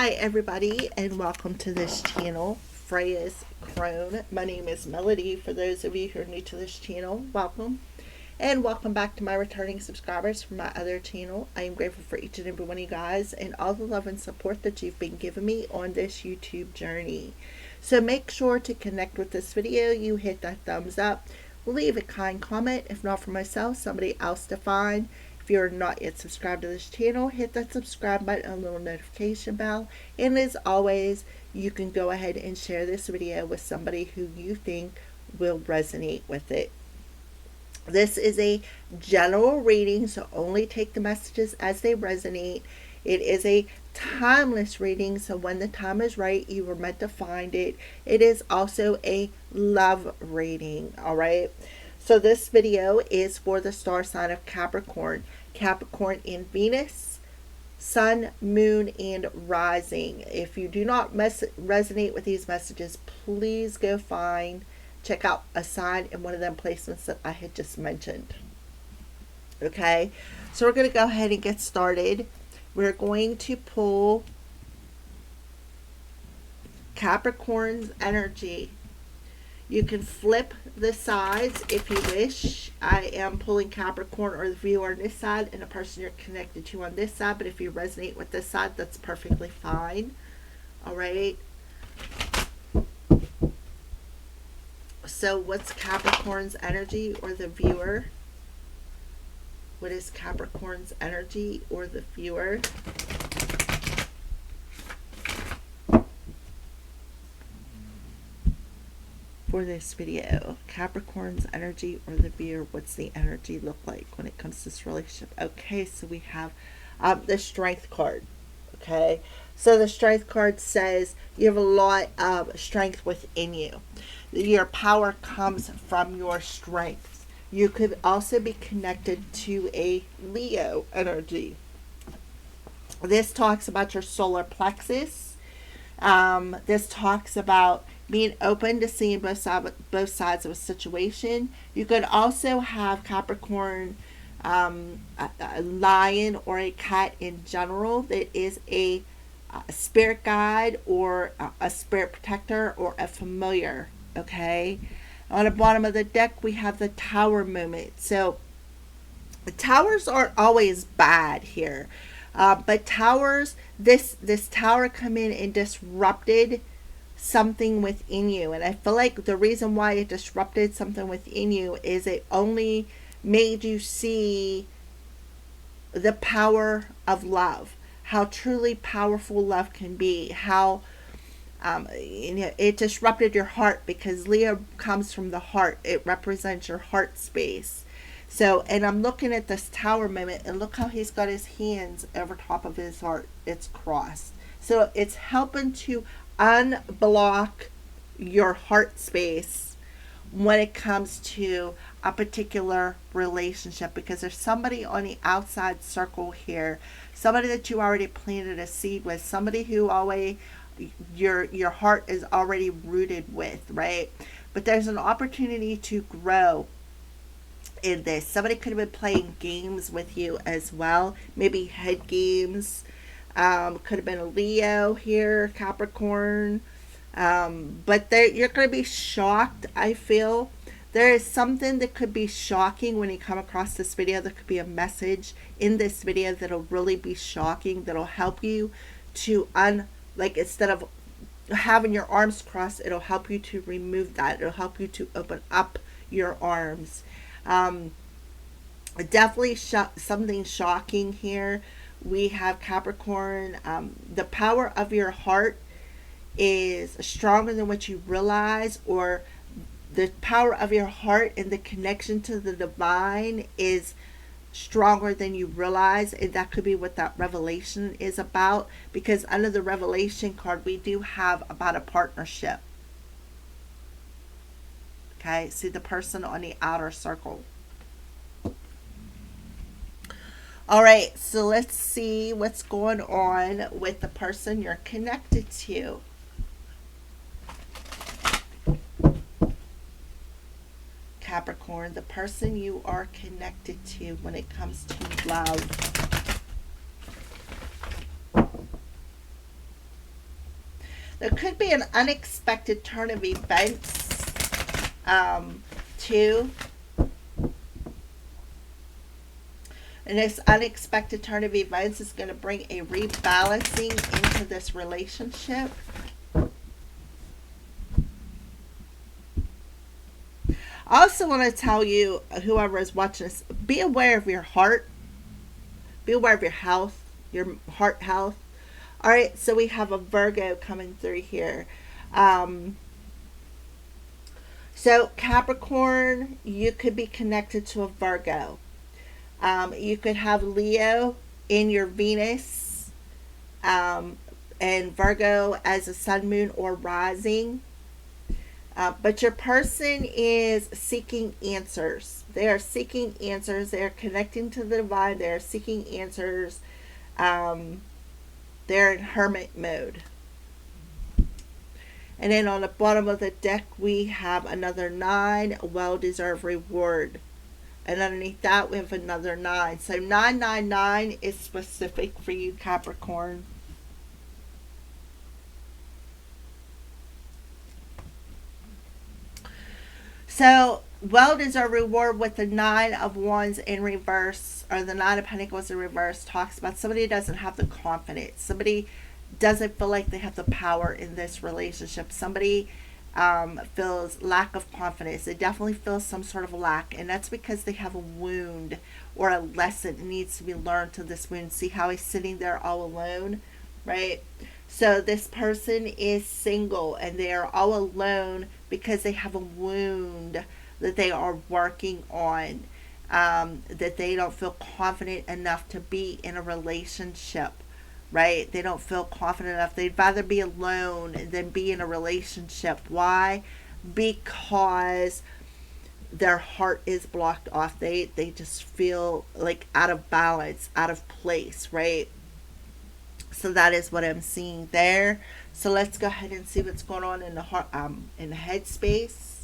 Hi everybody, and welcome to this channel, Freya's Crone. My name is Melody. For those of you who are new to this channel, welcome. And welcome back to my returning subscribers from my other channel. I am grateful for each and every one of you guys and all the love and support that you've been giving me on this YouTube journey. So make sure to connect with this video. You hit that thumbs up. Leave a kind comment, if not for myself, somebody else to find. If you're not yet subscribed to this channel, hit that subscribe button and little notification bell. And as always, you can go ahead and share this video with somebody who you think will resonate with it. This is a general reading, so only take the messages as they resonate. It is a timeless reading, so when the time is right, you were meant to find it. It is also a love reading, all right? So this video is for the star sign of Capricorn. Capricorn in Venus, Sun, Moon, and Rising. If you do not resonate with these messages, please go check out a sign in one of them placements that I had just mentioned. Okay, so we're going to go ahead and get started. We're going to pull Capricorn's energy. You can flip the sides if you wish. I am pulling Capricorn or the viewer on this side and the person you're connected to on this side, but if you resonate with this side, that's perfectly fine. All right. So what's Capricorn's energy or the viewer? What is Capricorn's energy or the viewer? For this video, Capricorn's energy or the viewer, what's the energy look like when it comes to this relationship? Okay, so we have the Strength card. Okay, so the Strength card says you have a lot of strength within you. Your power comes from your strength. You could also be connected to a Leo energy. This talks about your solar plexus. This talks about being open to seeing both sides of a situation. You could also have Capricorn, a lion or a cat in general that is a spirit guide or a spirit protector or a familiar. Okay, on the bottom of the deck we have the Tower moment. So the towers aren't always bad here, but towers, this tower come in and disrupted something within you, and I feel like the reason why it disrupted something within you is it only made you see the power of love, how truly powerful love can be, how it disrupted your heart, because Leo comes from the heart. It represents your heart space. So, and I'm looking at this Tower moment, and look how he's got his hands over top of his heart. It's crossed. So it's helping to unblock your heart space when it comes to a particular relationship, because there's somebody on the outside circle here, somebody that you already planted a seed with, somebody who always your heart is already rooted with, right? But there's an opportunity to grow in this. Somebody could have been playing games with you as well, maybe head games. Could have been a Leo here, Capricorn. But you're going to be shocked, I feel. There is something that could be shocking when you come across this video. There could be a message in this video that'll really be shocking, that'll help you to instead of having your arms crossed, it'll help you to remove that. It'll help you to open up your arms. Definitely something shocking here. We have Capricorn. The power of your heart is stronger than what you realize, or the power of your heart and the connection to the divine is stronger than you realize, and that could be what that revelation is about, because under the revelation card we do have about a partnership. Okay, see the person on the outer circle. All right, so let's see what's going on with the person you're connected to. Capricorn, the person you are connected to when it comes to love. There could be an unexpected turn of events, too. And this unexpected turn of events is going to bring a rebalancing into this relationship. I also want to tell you, whoever is watching this, be aware of your heart. Be aware of your health, your heart health. All right, so we have a Virgo coming through here. So Capricorn, you could be connected to a Virgo. You could have Leo in your Venus, and Virgo as a sun, moon, or rising. But your person is seeking answers. They are seeking answers. They are connecting to the divine. They are seeking answers. They're in hermit mode. And then on the bottom of the deck, we have another 9, a well-deserved reward. And underneath that, we have another 9. So 999 is specific for you, Capricorn. So, well-deserved reward with the 9 of Wands in reverse, or the 9 of Pentacles in reverse, talks about somebody who doesn't have the confidence. Somebody doesn't feel like they have the power in this relationship. Somebody feels lack of confidence. They definitely feel some sort of lack, and that's because they have a wound or a lesson that needs to be learned to this wound. See how he's sitting there all alone, right? So this person is single and they are all alone because they have a wound that they are working on, that they don't feel confident enough to be in a relationship, right? They don't feel confident enough. They'd rather be alone than be in a relationship. Why? Because their heart is blocked off. They just feel like out of balance, out of place, right? So that is what I'm seeing there. So let's go ahead and see what's going on in the heart, in the headspace.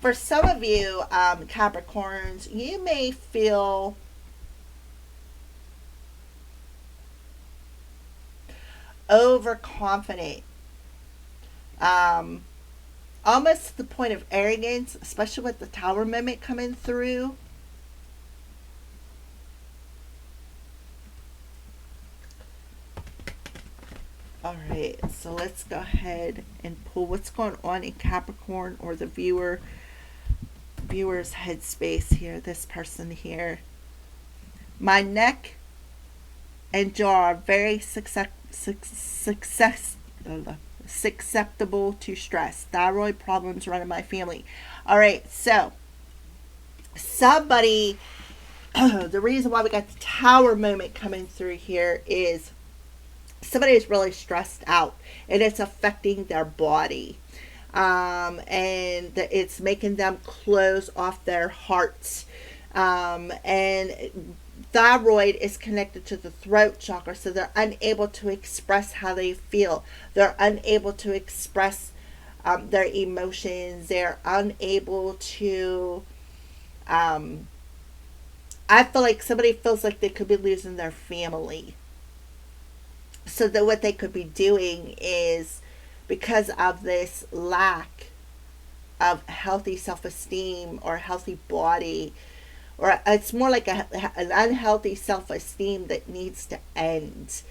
For some of you, Capricorns, you may feel overconfident, almost to the point of arrogance, especially with the Tower Mimic coming through. All right, so let's go ahead and pull what's going on in Capricorn, or the viewer's headspace here. This person here. My neck and jaw are very susceptible to stress. Thyroid problems run in my family. All right, so somebody, the reason why we got the Tower moment coming through here is somebody is really stressed out and it's affecting their body. And it's making them close off their hearts. And thyroid is connected to the throat chakra, so they're unable to express how they feel. They're unable to express their emotions. They're unable to. I feel like somebody feels like they could be losing their family. So that what they could be doing is, because of this lack of healthy self-esteem or healthy body, or it's more like an unhealthy self-esteem that needs to end.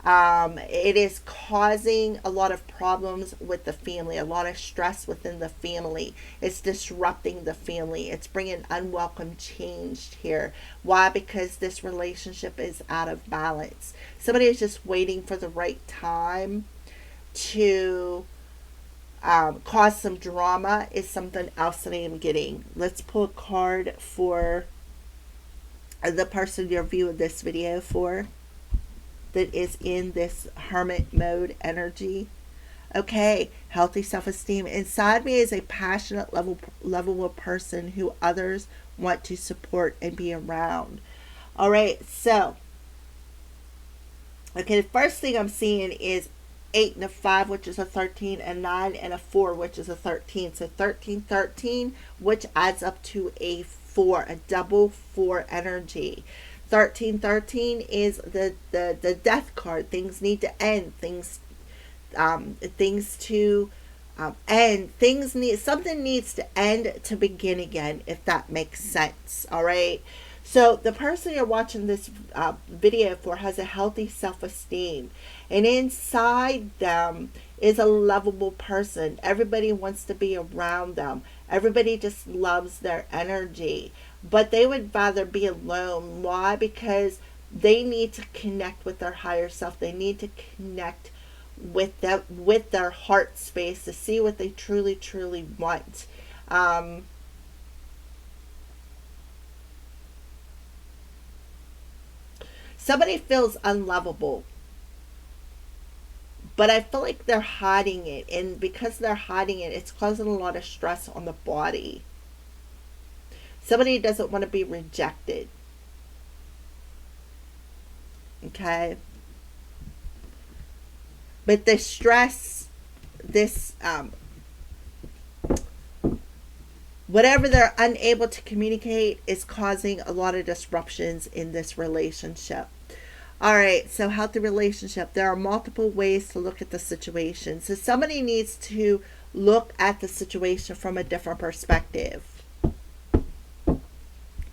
It is causing a lot of problems with the family, a lot of stress within the family. It's disrupting the family. It's bringing unwelcome change here. Why? Because this relationship is out of balance. Somebody is just waiting for the right time to cause some drama, is something else that I am getting. Let's pull a card for the person you're viewing this video for, that is in this hermit mode energy. Okay, healthy self-esteem. Inside me is a passionate, lovable person who others want to support and be around. All right, so Okay, the first thing I'm seeing is 8 and a 5, which is a 13, and 9 and a 4, which is a 13. So 13, 13, which adds up to a 4, a double 4 energy. 13, 13 is the death card. Things need to end. Things to end. Something needs to end to begin again, if that makes sense. All right. So the person you're watching this video for has a healthy self-esteem, and inside them is a lovable person. Everybody wants to be around them. Everybody just loves their energy, but they would rather be alone. Why? Because they need to connect with their higher self. They need to connect with their heart space to see what they truly want. Somebody feels unlovable, but I feel like they're hiding it, and because they're hiding it, it's causing a lot of stress on the body. Somebody doesn't want to be rejected. Okay, but the stress, this whatever they're unable to communicate is causing a lot of disruptions in this relationship. All right, so healthy relationship. There are multiple ways to look at the situation. So somebody needs to look at the situation from a different perspective,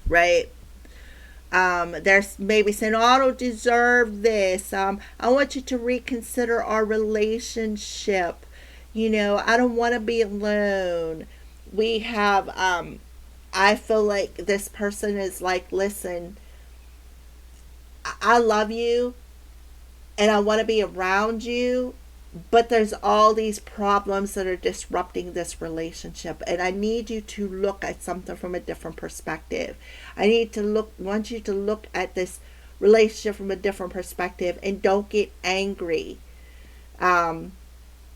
right? There's maybe saying, "Oh, I don't deserve this. I want you to reconsider our relationship. I don't want to be alone." We have, I feel like this person is like, "Listen, I love you and I want to be around you, but there's all these problems that are disrupting this relationship, and I need you to look at something from a different perspective. Want you to look at this relationship from a different perspective, and don't get angry.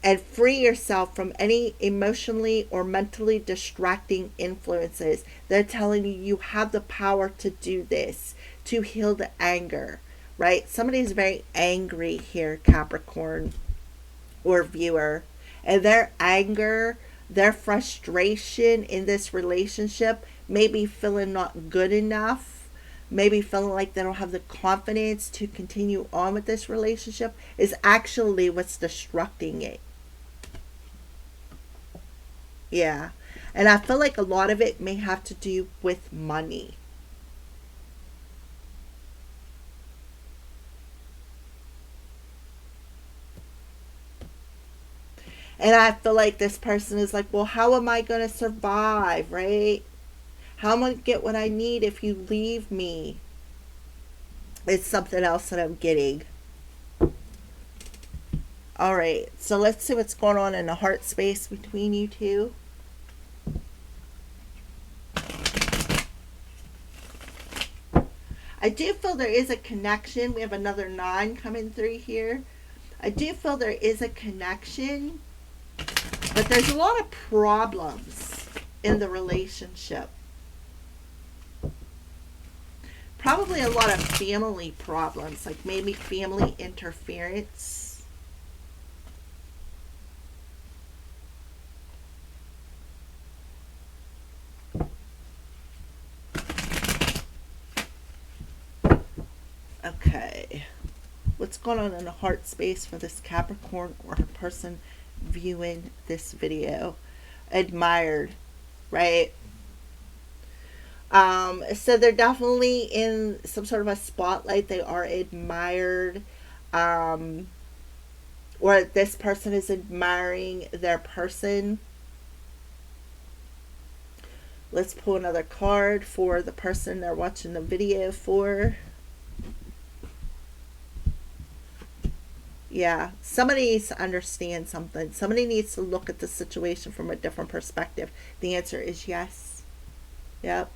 And free yourself from any emotionally or mentally distracting influences. They're telling you you have the power to do this, to heal the anger," right? Somebody's very angry here, Capricorn or viewer, and their anger, their frustration in this relationship, maybe feeling not good enough, maybe feeling like they don't have the confidence to continue on with this relationship, is actually what's destructing it. Yeah. And I feel like a lot of it may have to do with money. And I feel like this person is like, "Well, how am I going to survive, right? How am I going to get what I need if you leave me?" It's something else that I'm getting. All right. So let's see what's going on in the heart space between you two. I do feel there is a connection. We have another 9 coming through here. I do feel there is a connection, but there's a lot of problems in the relationship. Probably a lot of family problems, like maybe family interference. Okay. What's going on in the heart space for this Capricorn or person viewing this video? Admired, right? So they're definitely in some sort of a spotlight. They are admired, or this person is admiring their person. Let's pull another card for the person they're watching the video for. Yeah, somebody needs to understand something. Somebody needs to look at the situation from a different perspective. The answer is yes. Yep.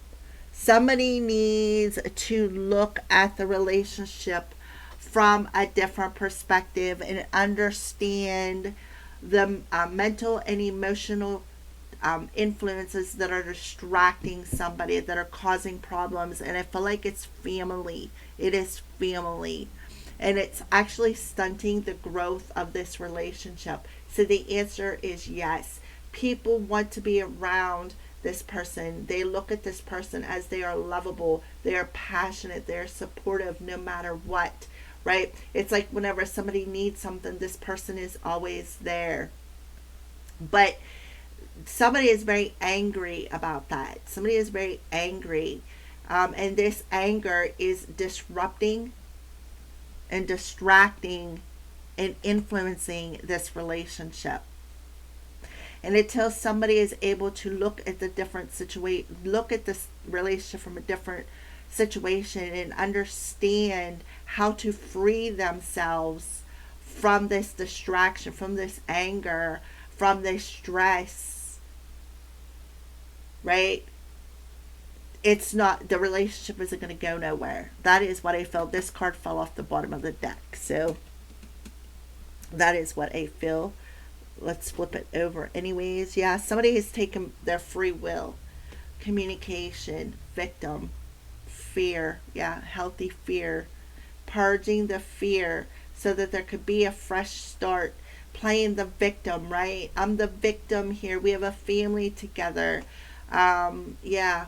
Somebody needs to look at the relationship from a different perspective and understand the mental and emotional influences that are distracting somebody, that are causing problems. And I feel like it's family. It is family. and it's actually stunting the growth of this relationship. So the answer is yes. People want to be around this person. They look at this person as they are lovable, they are passionate, they are supportive no matter what, right? It's like whenever somebody needs something, this person is always there. But somebody is very angry about that. Somebody is very angry. And this anger is disrupting and distracting and influencing this relationship. And until somebody is able to look at the different situation, look at this relationship from a different situation and understand how to free themselves from this distraction, from this anger, from this stress, right? It's not, the relationship isn't going to go nowhere. That is what I feel. This card fell off the bottom of the deck. So that is what I feel. Let's flip it over anyways. Yeah, somebody has taken their free will. Communication, victim, fear. Yeah, healthy fear. Purging the fear so that there could be a fresh start. Playing the victim, right? I'm the victim here. We have a family together. Yeah.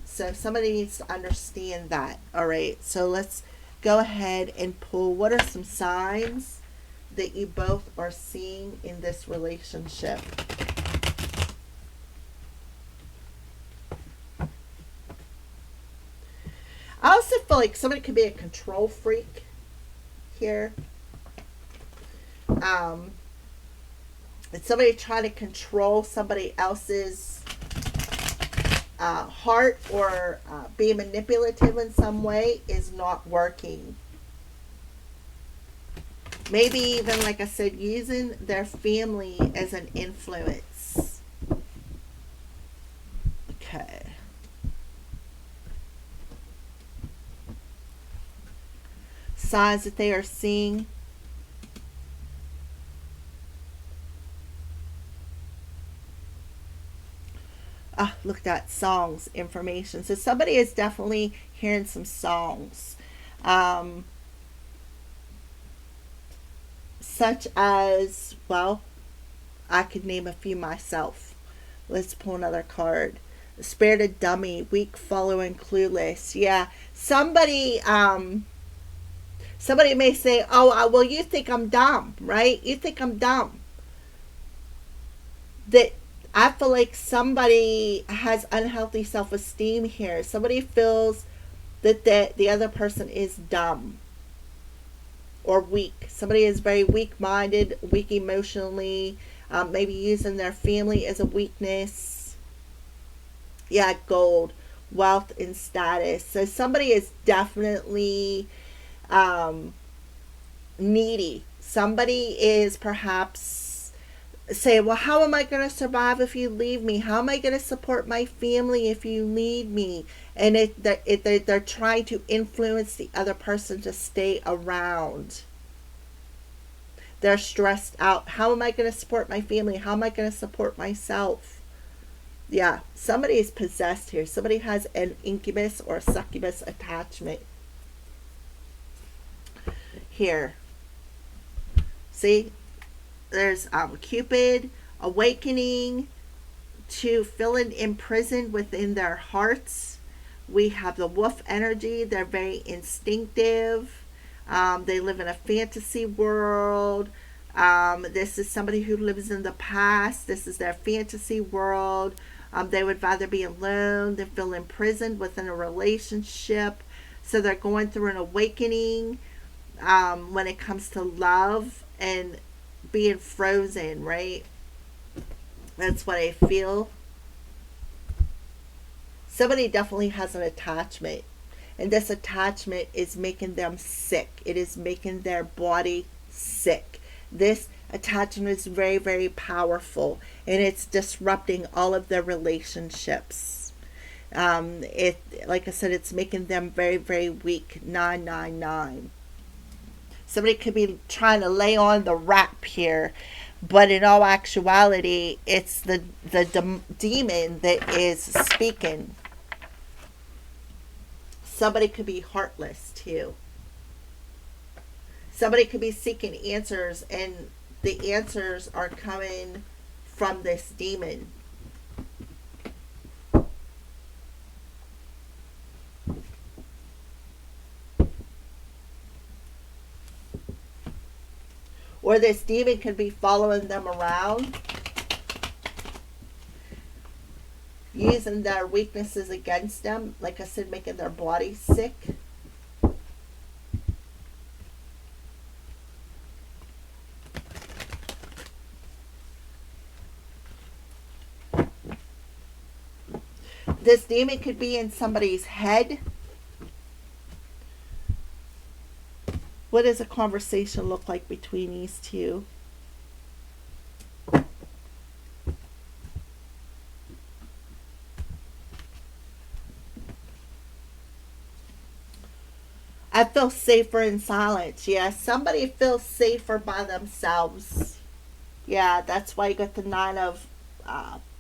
So somebody needs to understand that. All right. So let's go ahead and pull. What are some signs that you both are seeing in this relationship? I also feel like somebody could be a control freak here. It's somebody trying to control somebody else's heart, or be manipulative in some way is not working. Maybe even, like I said, using their family as an influence. Okay. Signs that they are seeing. Look at that. Songs, information. So somebody is definitely hearing some songs. Such as, well, I could name a few myself. Let's pull another card. Spirited dummy, weak, following, clueless. Yeah, somebody may say, oh, well, you think I'm dumb, right? You think I'm dumb. That I feel like somebody has unhealthy self-esteem here. Somebody feels that the other person is dumb or weak. Somebody is very weak-minded, weak emotionally, maybe using their family as a weakness. Yeah, gold, wealth, and status. So somebody is definitely needy. Somebody is perhaps say, well, how am I going to survive if you leave me? How am I going to support my family if you need me? And they're trying to influence the other person to stay around. They're stressed out. How am I going to support my family? How am I going to support myself? Yeah, somebody is possessed here. Somebody has an incubus or succubus attachment here. See? There's Cupid, awakening to feeling imprisoned within their hearts. We have the wolf energy. They're very instinctive. They live in a fantasy world. This is somebody who lives in the past. This is their fantasy world. They would rather be alone than feel imprisoned within a relationship. So they're going through an awakening when it comes to love and being frozen, right? That's what I feel. Somebody definitely has an attachment, and this attachment is making them sick. It is making their body sick. This attachment is very, very powerful, and it's disrupting all of their relationships. Like I said, it's making them very, very weak. 999. Somebody could be trying to lay on the rap here, but in all actuality, it's the demon that is speaking. Somebody could be heartless too. Somebody could be seeking answers, and the answers are coming from this demon. Or this demon could be following them around, using their weaknesses against them, like I said, making their body sick. This demon could be in somebody's head. What does a conversation look like between these two? I feel safer in silence. Yeah, somebody feels safer by themselves. Yeah, that's why you got the nine of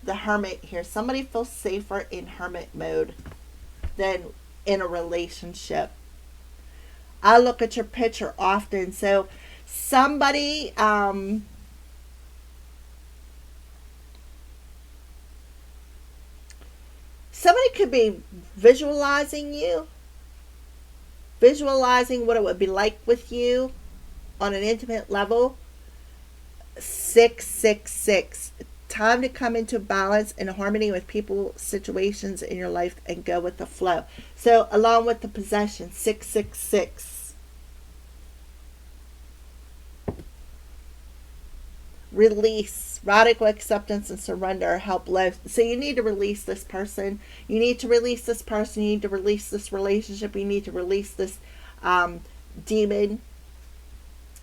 the hermit here. Somebody feels safer in hermit mode than in a relationship. I look at your picture often. So somebody somebody could be visualizing you, visualizing what it would be like with you on an intimate level. 666. Time to come into balance and harmony with people, situations in your life, and go with the flow. So along with the possession, 666. Release, radical acceptance and surrender help live. So you need to release this person. You need to release this person. You need to release this relationship. You need to release this demon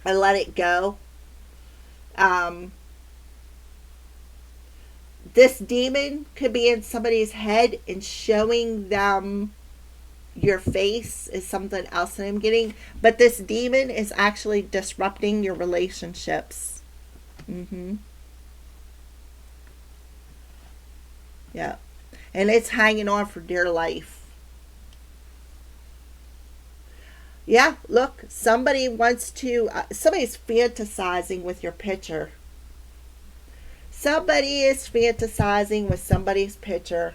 and let it go. This demon could be in somebody's head, and showing them your face is something else that I'm getting. But this demon is actually disrupting your relationships. Yeah. And it's hanging on for dear life. Yeah, look, somebody wants to, somebody's fantasizing with your picture. Somebody is fantasizing with somebody's picture,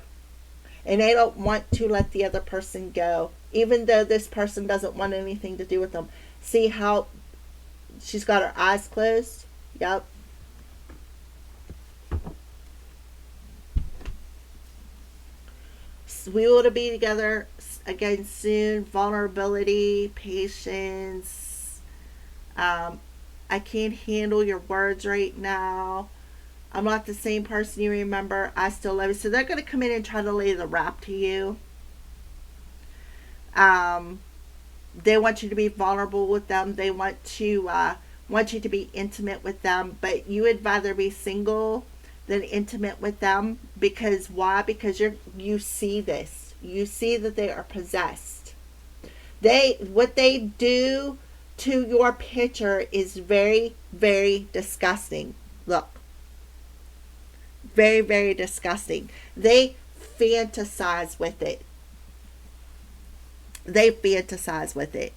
and they don't want to let the other person go, even though this person doesn't want anything to do with them. See how she's got her eyes closed? Yep. We will be together again soon. Vulnerability, patience. I can't handle your words right now. I'm not the same person you remember. I still love you. So they're going to come in and try to lay the rap to you. They want you to be vulnerable with them. They want you to be intimate with them. But you would rather be single than intimate with them. Because why? Because you see this. You see that they are possessed. What they do to your picture is very, very disgusting. Look. Very, very disgusting. They fantasize with it. They fantasize with it.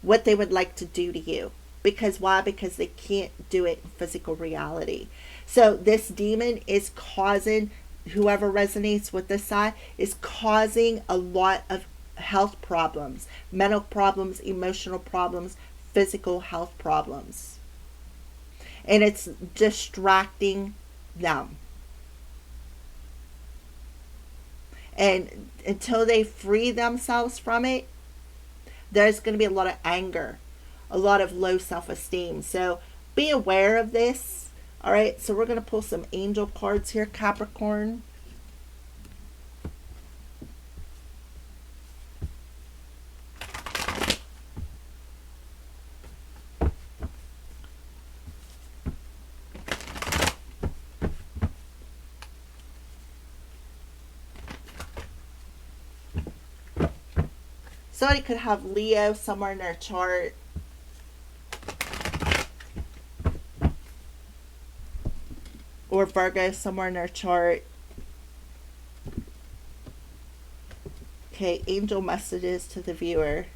What they would like to do to you. Because why? Because they can't do it in physical reality. So this demon is causing, whoever resonates with this side, is causing a lot of health problems. Mental problems, emotional problems, physical health problems. And it's distracting them. And until they free themselves from it, there's going to be a lot of anger, a lot of low self-esteem. So be aware of this. All right, so we're going to pull some angel cards here, Capricorn. Somebody could have Leo somewhere in their chart. Or Virgo somewhere in their chart. Okay, angel messages to the viewer.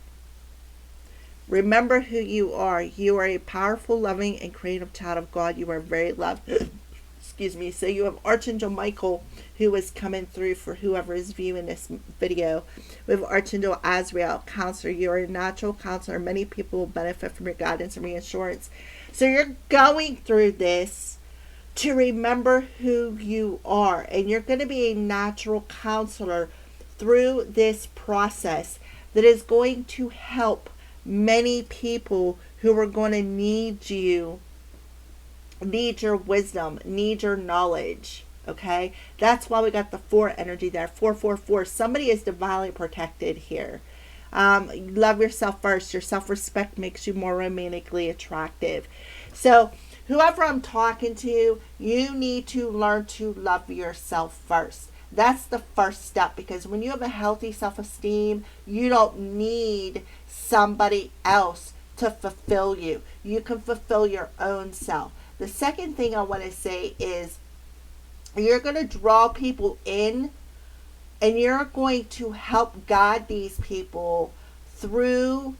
Remember who you are. You are a powerful, loving, and creative child of God. You are very loved. Excuse me. So you have Archangel Michael, who is coming through for whoever is viewing this video. We have Archangel Azrael, counselor. You are a natural counselor. Many people will benefit from your guidance and reassurance. So you're going through this to remember who you are, and you're going to be a natural counselor through this process that is going to help many people who are going to need you, need your wisdom, need your knowledge. Okay, that's why we got the 4 energy there. 444. Somebody is divinely protected here. Love yourself first. Your self-respect makes you more romantically attractive. So whoever I'm talking to, you need to learn to love yourself first. That's the first step, because when you have a healthy self-esteem, you don't need somebody else to fulfill you. You can fulfill your own self. The second thing I want to say is you're going to draw people in, and you're going to help guide these people through,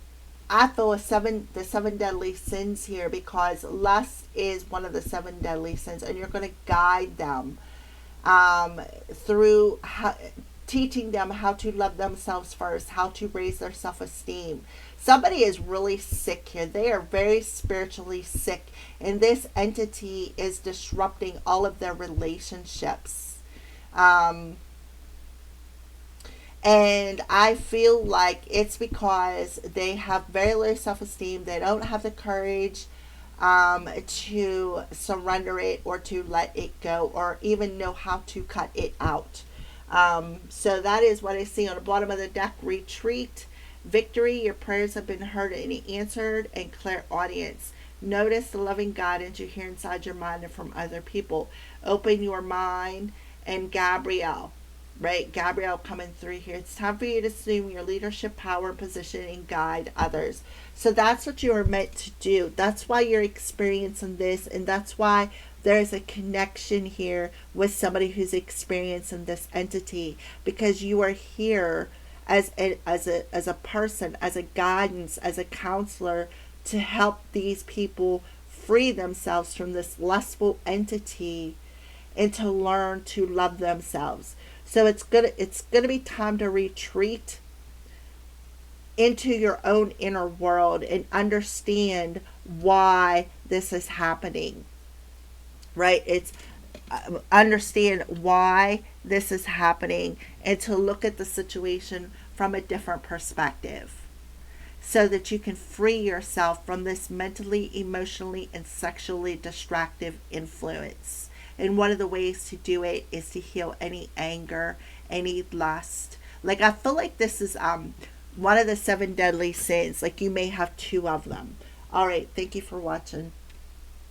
I feel, the 7 deadly sins here, because lust is one of the 7 deadly sins, and you're going to guide them through teaching them how to love themselves first, how to raise their self-esteem. Somebody is really sick here. They are very spiritually sick, and this entity is disrupting all of their relationships. And I feel like it's because they have very low self-esteem. They don't have the courage to surrender it, or to let it go, or even know how to cut it out. So that is what I see on the bottom of the deck. Retreat, victory, your prayers have been heard and answered, and clear audience. Notice the loving guidance you hear inside your mind and from other people. Open your mind. And Gabrielle, right? Gabrielle coming through here. It's time for you to assume your leadership power and position and guide others. So that's what you are meant to do. That's why you're experiencing this, and that's why there's a connection here with somebody who's experiencing this entity, because you are here as a person, as a guidance, as a counselor, to help these people free themselves from this lustful entity and to learn to love themselves. So it's gonna be time to retreat into your own inner world and understand why this is happening. Right? It's understand why this is happening, and to look at the situation from a different perspective, so that you can free yourself from this mentally, emotionally, and sexually destructive influence. And one of the ways to do it is to heal any anger, any lust. Like, I feel like this is one of the 7 deadly sins. Like, you may have 2 of them. All right. Thank you for watching.